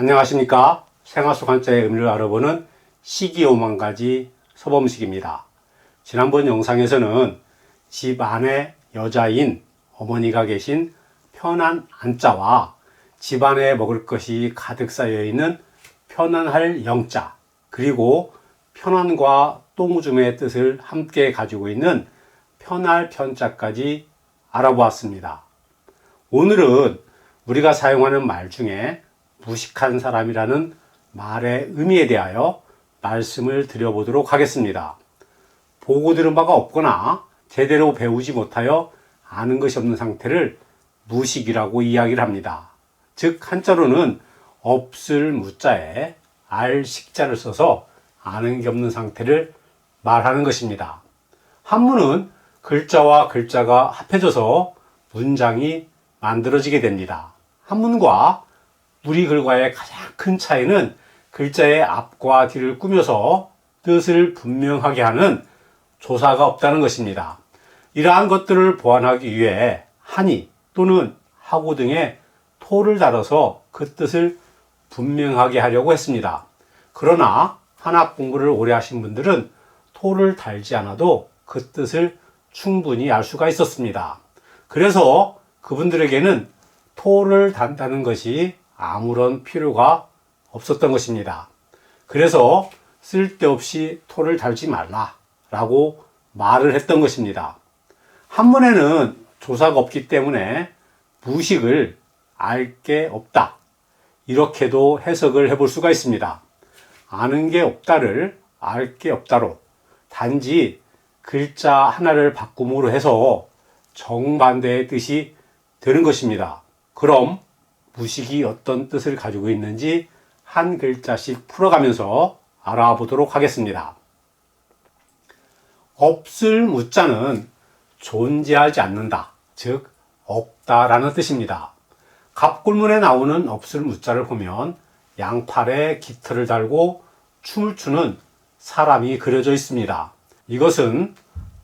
안녕하십니까. 생활 속 한자의 의미를 알아보는 시기오만가지 서범식입니다. 지난번 영상에서는 집 안에 여자인 어머니가 계신 편한 안자와 집 안에 먹을 것이 가득 쌓여 있는 편안할 영자, 그리고 편안과 똥오줌의 뜻을 함께 가지고 있는 편할 편자까지 알아보았습니다. 오늘은 우리가 사용하는 말 중에 무식한 사람이라는 말의 의미에 대하여 말씀을 드려보도록 하겠습니다. 보고 들은 바가 없거나 제대로 배우지 못하여 아는 것이 없는 상태를 무식이라고 이야기를 합니다. 즉 한자로는 없을 무자에 알 식자를 써서 아는 게 없는 상태를 말하는 것입니다. 한문은 글자와 글자가 합해져서 문장이 만들어지게 됩니다. 한문과 우리 글과의 가장 큰 차이는 글자의 앞과 뒤를 꾸며서 뜻을 분명하게 하는 조사가 없다는 것입니다. 이러한 것들을 보완하기 위해 한이 또는 하고 등의 토를 달아서 그 뜻을 분명하게 하려고 했습니다. 그러나 한학 공부를 오래 하신 분들은 토를 달지 않아도 그 뜻을 충분히 알 수가 있었습니다. 그래서 그분들에게는 토를 단다는 것이 아무런 필요가 없었던 것입니다. 그래서 쓸데없이 토를 달지 말라라고 말을 했던 것입니다. 한문에는 조사가 없기 때문에 무식을 알 게 없다, 이렇게도 해석을 해볼 수가 있습니다. 아는 게 없다를 알 게 없다로 단지 글자 하나를 바꿈으로 해서 정반대의 뜻이 되는 것입니다. 그럼 무식이 어떤 뜻을 가지고 있는지 한 글자씩 풀어가면서 알아보도록 하겠습니다. 없을 무자는 존재하지 않는다, 즉 없다라는 뜻입니다. 갑골문에 나오는 없을 무자를 보면 양팔에 깃털을 달고 춤을 추는 사람이 그려져 있습니다. 이것은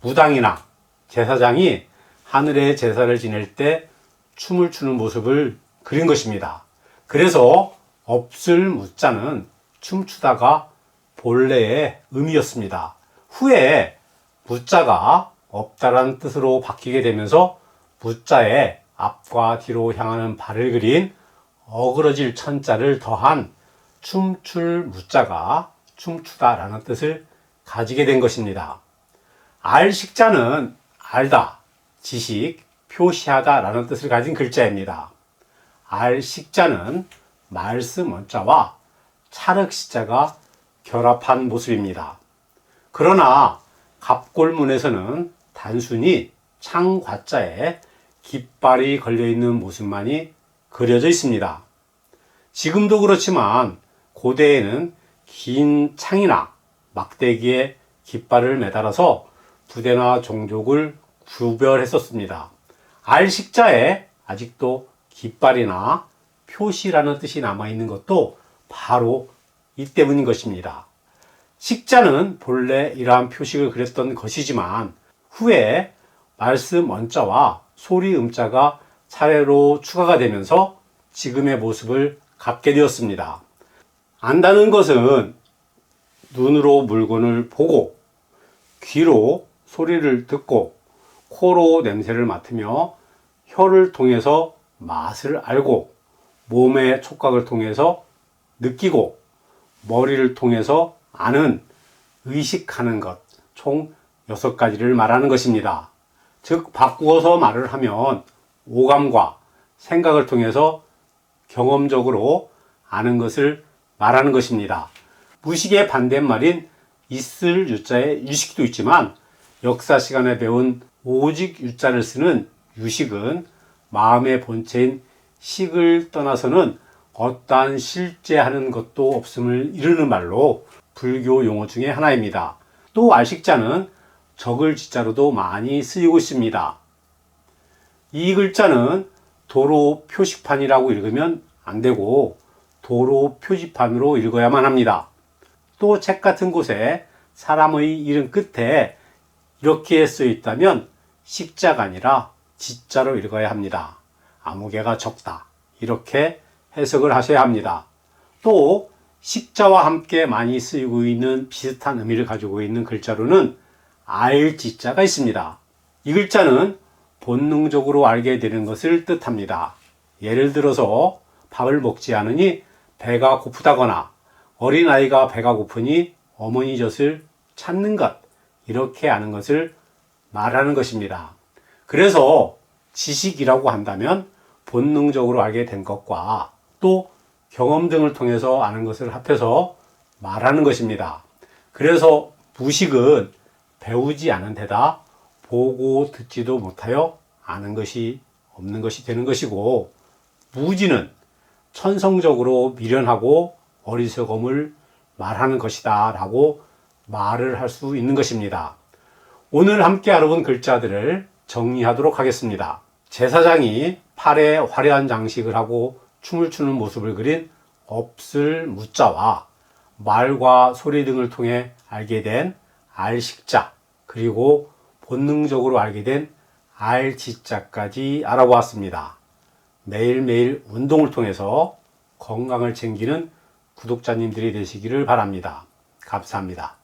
무당이나 제사장이 하늘에 제사를 지낼 때 춤을 추는 모습을 그린 것입니다. 그래서 없을 무자는 춤추다가 본래의 의미였습니다. 후에 무자가 없다라는 뜻으로 바뀌게 되면서 무자에 앞과 뒤로 향하는 발을 그린 어그러질 천자를 더한 춤출 무자가 춤추다라는 뜻을 가지게 된 것입니다. 알식자는 알다, 지식, 표시하다 라는 뜻을 가진 글자입니다. 알식자는 말씀 원자와 찰흑시자가 결합한 모습입니다. 그러나 갑골문에서는 단순히 창과자에 깃발이 걸려있는 모습만이 그려져 있습니다. 지금도 그렇지만 고대에는 긴 창이나 막대기에 깃발을 매달아서 부대나 종족을 구별했었습니다. 알식자에 아직도 깃발이나 표시라는 뜻이 남아있는 것도 바로 이 때문인 것입니다. 식자는 본래 이러한 표식을 그렸던 것이지만 후에 말씀 원자와 소리 음자가 차례로 추가가 되면서 지금의 모습을 갖게 되었습니다. 안다는 것은 눈으로 물건을 보고, 귀로 소리를 듣고, 코로 냄새를 맡으며, 혀를 통해서 맛을 알고, 몸의 촉각을 통해서 느끼고, 머리를 통해서 아는, 의식하는 것, 총 6가지를 말하는 것입니다. 즉 바꾸어서 말을 하면 오감과 생각을 통해서 경험적으로 아는 것을 말하는 것입니다. 무식의 반대말인 있을 유자에 유식도 있지만 역사 시간에 배운 오직 유자를 쓰는 유식은 마음의 본체인 식을 떠나서는 어떠한 실제 하는 것도 없음을 이르는 말로 불교 용어 중에 하나입니다. 또 알식자는 적을 지자로도 많이 쓰이고 있습니다. 이 글자는 도로 표식판이라고 읽으면 안 되고 도로 표지판으로 읽어야만 합니다. 또 책 같은 곳에 사람의 이름 끝에 이렇게 쓰여 있다면 식자가 아니라 지자로 읽어야 합니다. 아무개가 적다, 이렇게 해석을 하셔야 합니다. 또 식자와 함께 많이 쓰이고 있는 비슷한 의미를 가지고 있는 글자로는 알지자가 있습니다. 이 글자는 본능적으로 알게 되는 것을 뜻합니다. 예를 들어서 밥을 먹지 않으니 배가 고프다거나 어린아이가 배가 고프니 어머니 젖을 찾는 것, 이렇게 아는 것을 말하는 것입니다. 그래서 지식이라고 한다면 본능적으로 알게 된 것과 또 경험 등을 통해서 아는 것을 합해서 말하는 것입니다. 그래서 무식은 배우지 않은 데다 보고 듣지도 못하여 아는 것이 없는 것이 되는 것이고, 무지는 천성적으로 미련하고 어리석음을 말하는 것이다 라고 말을 할 수 있는 것입니다. 오늘 함께 알아본 글자들을 정리하도록 하겠습니다. 제사장이 팔에 화려한 장식을 하고 춤을 추는 모습을 그린 없을 무자와 말과 소리 등을 통해 알게 된 알식자, 그리고 본능적으로 알게 된 알지자까지 알아보았습니다. 매일매일 운동을 통해서 건강을 챙기는 구독자님들이 되시기를 바랍니다. 감사합니다.